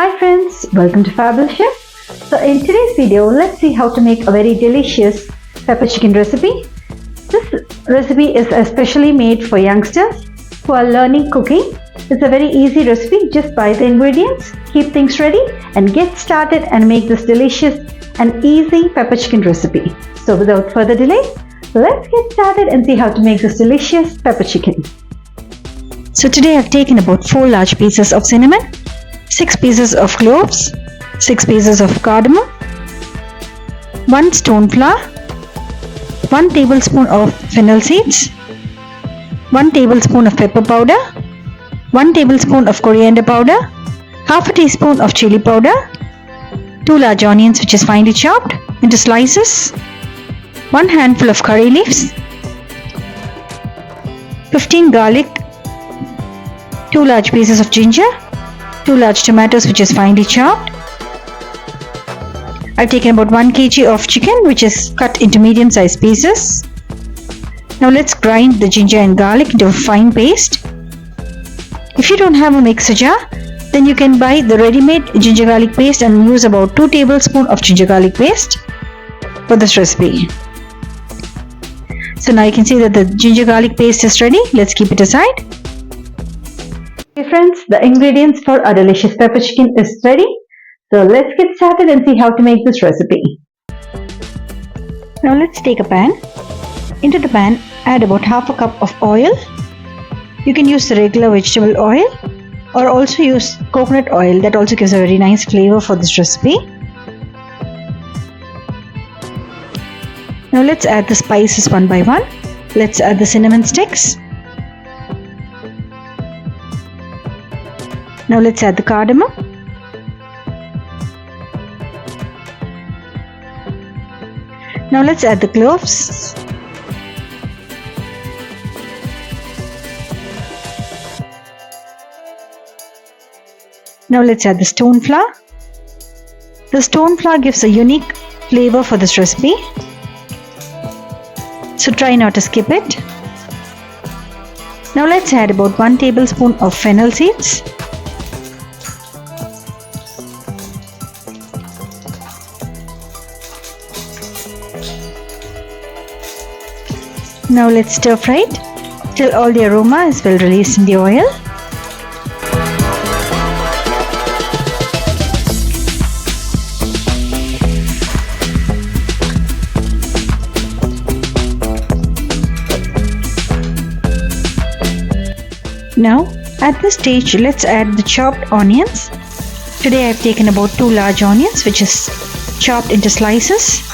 Hi friends, welcome to Fabulous Chef. So in today's video, let's see how to make a very delicious pepper chicken recipe. This recipe is especially made for youngsters who are learning cooking. It's a very easy recipe. Just buy the ingredients, keep things ready and get started and make this delicious and easy pepper chicken recipe. So without further delay, let's get started and see how to make this delicious pepper chicken. So today I've taken about 4 large pieces of cinnamon, 6 pieces of cloves, 6 pieces of cardamom, 1 stone flour, 1 tablespoon of fennel seeds, 1 tablespoon of pepper powder, 1 tablespoon of coriander powder, half a teaspoon of chili powder, 2 large onions which is finely chopped into slices, 1 handful of curry leaves, 15 garlic, 2 large pieces of ginger, 2 large tomatoes which is finely chopped. I've taken about 1 kg of chicken which is cut into medium sized pieces. Now let's grind the ginger and garlic into a fine paste. If you don't have a mixer jar, then you can buy the ready-made ginger garlic paste and use about 2 tablespoons of ginger garlic paste for this recipe. So now you can see that the ginger garlic paste is ready. Let's keep it aside. Okay friends, the ingredients for our delicious pepper chicken is ready. So let's get started and see how to make this recipe. Now let's take a pan. Into the pan, add about half a cup of oil. You can use the regular vegetable oil or also use coconut oil. That also gives a very nice flavor for this recipe. Now let's add the spices one by one. Let's add the cinnamon sticks. Now let's add the cardamom. Now let's add the cloves. Now let's add the stone flour. The stone flour gives a unique flavor for this recipe, so try not to skip it. Now let's add about 1 tablespoon of fennel seeds. Now let's stir fry it till all the aroma is well released in the oil. Now at this stage let's add the chopped onions. Today I've taken about 2 large onions which is chopped into slices.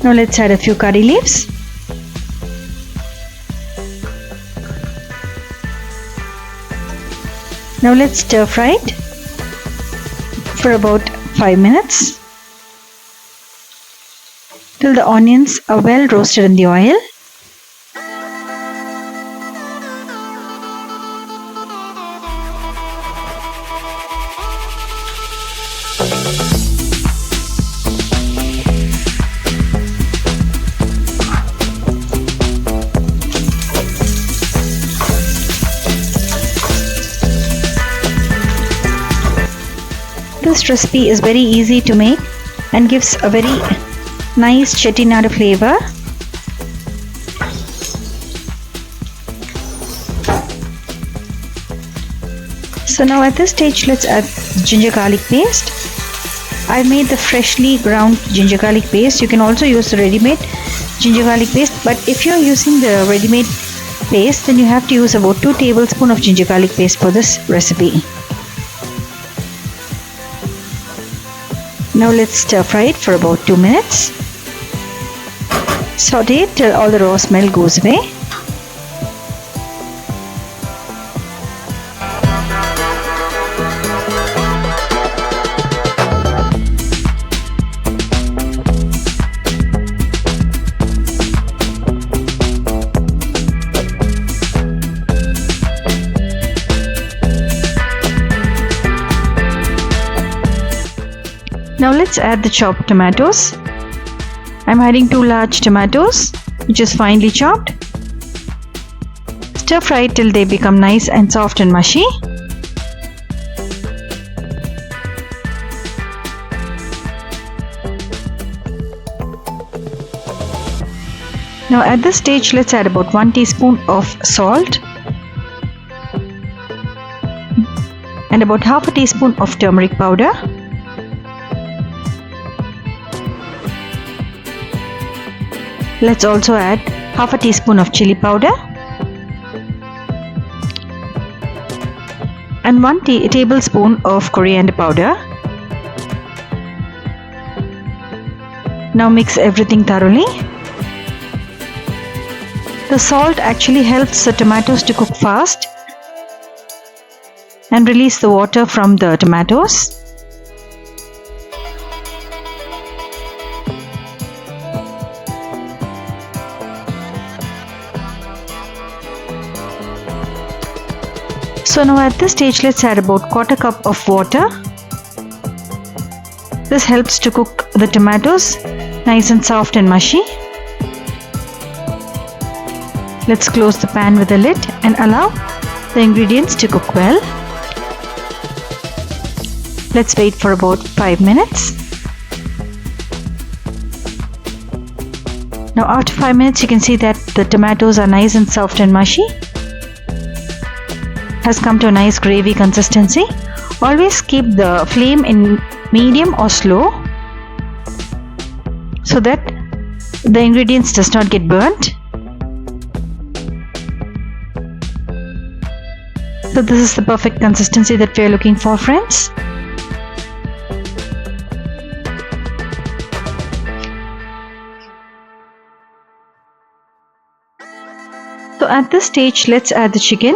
Now let's add a few curry leaves. Now let's stir fry it for about 5 minutes till the onions are well roasted in the oil. This recipe is very easy to make and gives a very nice Chettinadu flavor. So now at this stage let's add ginger garlic paste. I've made the freshly ground ginger garlic paste. You can also use the ready-made ginger garlic paste, but if you're using the ready-made paste then you have to use about 2 tablespoons of ginger garlic paste for this recipe. Now let's stir fry it for about 2 minutes. Saute it till all the raw smell goes away. Now let's add the chopped tomatoes. I'm adding 2 large tomatoes which is finely chopped. Stir fry till they become nice and soft and mushy. Now at this stage, let's add about 1 teaspoon of salt and about half a teaspoon of turmeric powder. Let's also add half a teaspoon of chili powder and 1 tablespoon of coriander powder. Now mix everything thoroughly. The salt actually helps the tomatoes to cook fast and release the water from the tomatoes. So now at this stage, let's add about quarter cup of water. This helps to cook the tomatoes nice and soft and mushy. Let's close the pan with a lid and allow the ingredients to cook well. Let's wait for about 5 minutes. Now after 5 minutes, you can see that the tomatoes are nice and soft and mushy. Has come to a nice gravy consistency. Always keep the flame in medium or slow so that the ingredients does not get burnt. So this is the perfect consistency that we are looking for, friends. So at this stage, let's add the chicken.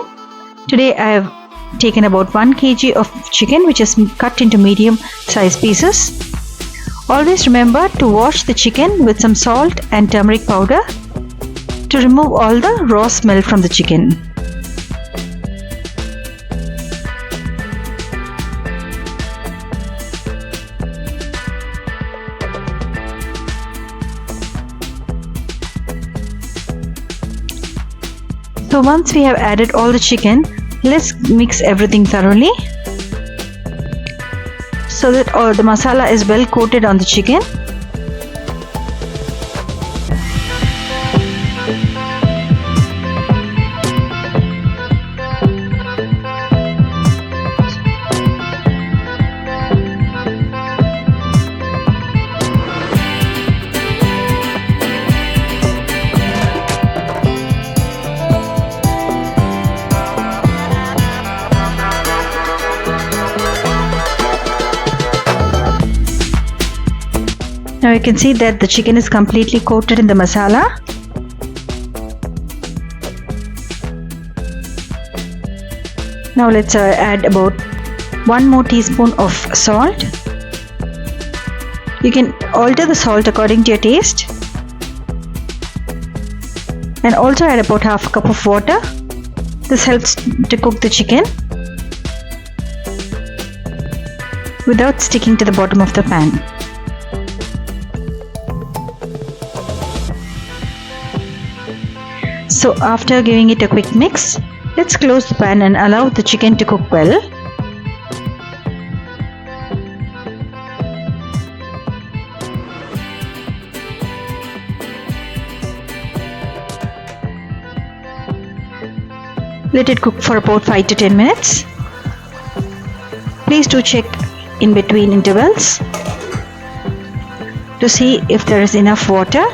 Today I have taken about 1 kg of chicken, which is cut into medium sized pieces. Always remember to wash the chicken with some salt and turmeric powder to remove all the raw smell from the chicken. So once we have added all the chicken, let's mix everything thoroughly so that all the masala is well coated on the chicken. Now you can see that the chicken is completely coated in the masala. Now let's add about 1 more teaspoon of salt. You can alter the salt according to your taste. And also add about half a cup of water. This helps to cook the chicken without sticking to the bottom of the pan. So after giving it a quick mix, let's close the pan and allow the chicken to cook well. Let it cook for about 5 to 10 minutes. Please do check in between intervals to see if there is enough water.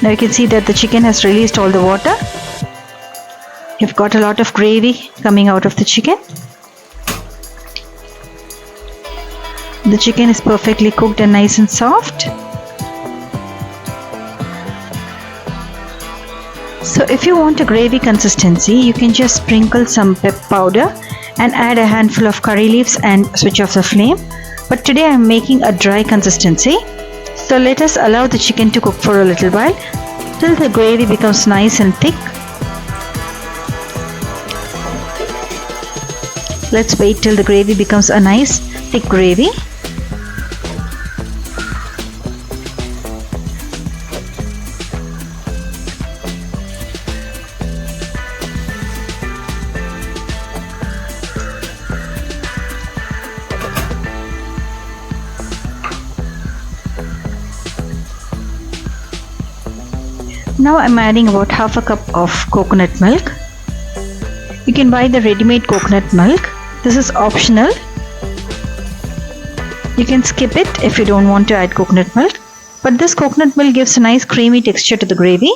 Now you can see that the chicken has released all the water. You've got a lot of gravy coming out of the chicken. The chicken is perfectly cooked and nice and soft. So if you want a gravy consistency, you can just sprinkle some pepper powder and add a handful of curry leaves and switch off the flame. But today I am making a dry consistency. So let us allow the chicken to cook for a little while till the gravy becomes nice and thick. Let's wait till the gravy becomes a nice thick gravy. Now I'm adding about half a cup of coconut milk. You can buy the ready-made coconut milk. This is optional. You can skip it if you don't want to add coconut milk. But this coconut milk gives a nice creamy texture to the gravy.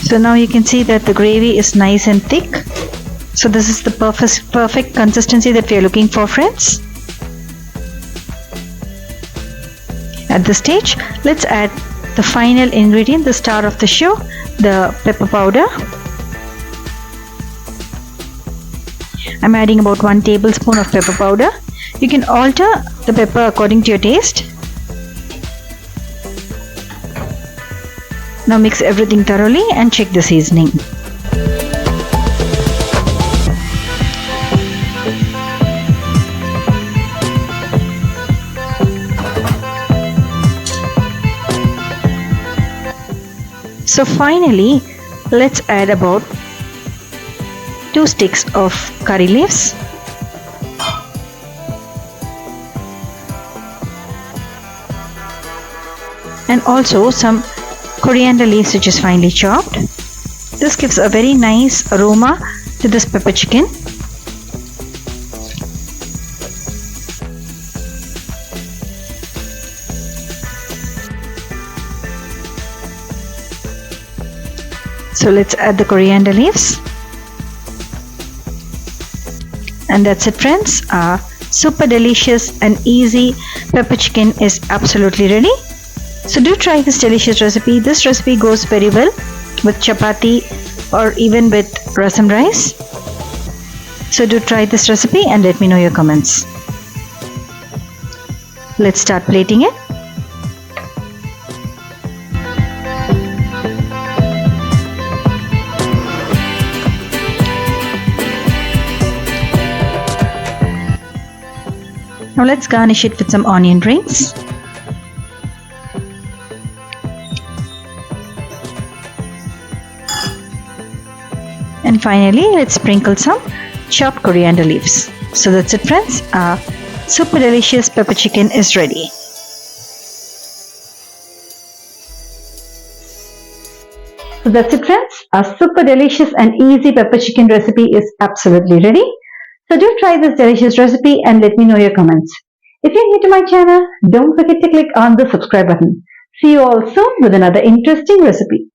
So now you can see that the gravy is nice and thick. So this is the perfect consistency that we are looking for, friends. At this stage, let's add the final ingredient, the star of the show, the pepper powder. I'm adding about 1 tablespoon of pepper powder. You can alter the pepper according to your taste. Now mix everything thoroughly and check the seasoning. So finally, let's add about 2 sticks of curry leaves. And also some coriander leaves which is finely chopped. This gives a very nice aroma to this pepper chicken. So let's add the coriander leaves. And that's it, friends. Our super delicious and easy pepper chicken is absolutely ready. So do try this delicious recipe. This recipe goes very well with chapati or even with rasam rice. So do try this recipe and let me know your comments. Let's start plating it. Now let's garnish it with some onion rings. And finally, let's sprinkle some chopped coriander leaves. So that's it, friends. Our super delicious pepper chicken is ready. So that's it, friends. Our super delicious and easy pepper chicken recipe is absolutely ready. So do try this delicious recipe and let me know your comments. If you're new to my channel, don't forget to click on the subscribe button. See you all soon with another interesting recipe.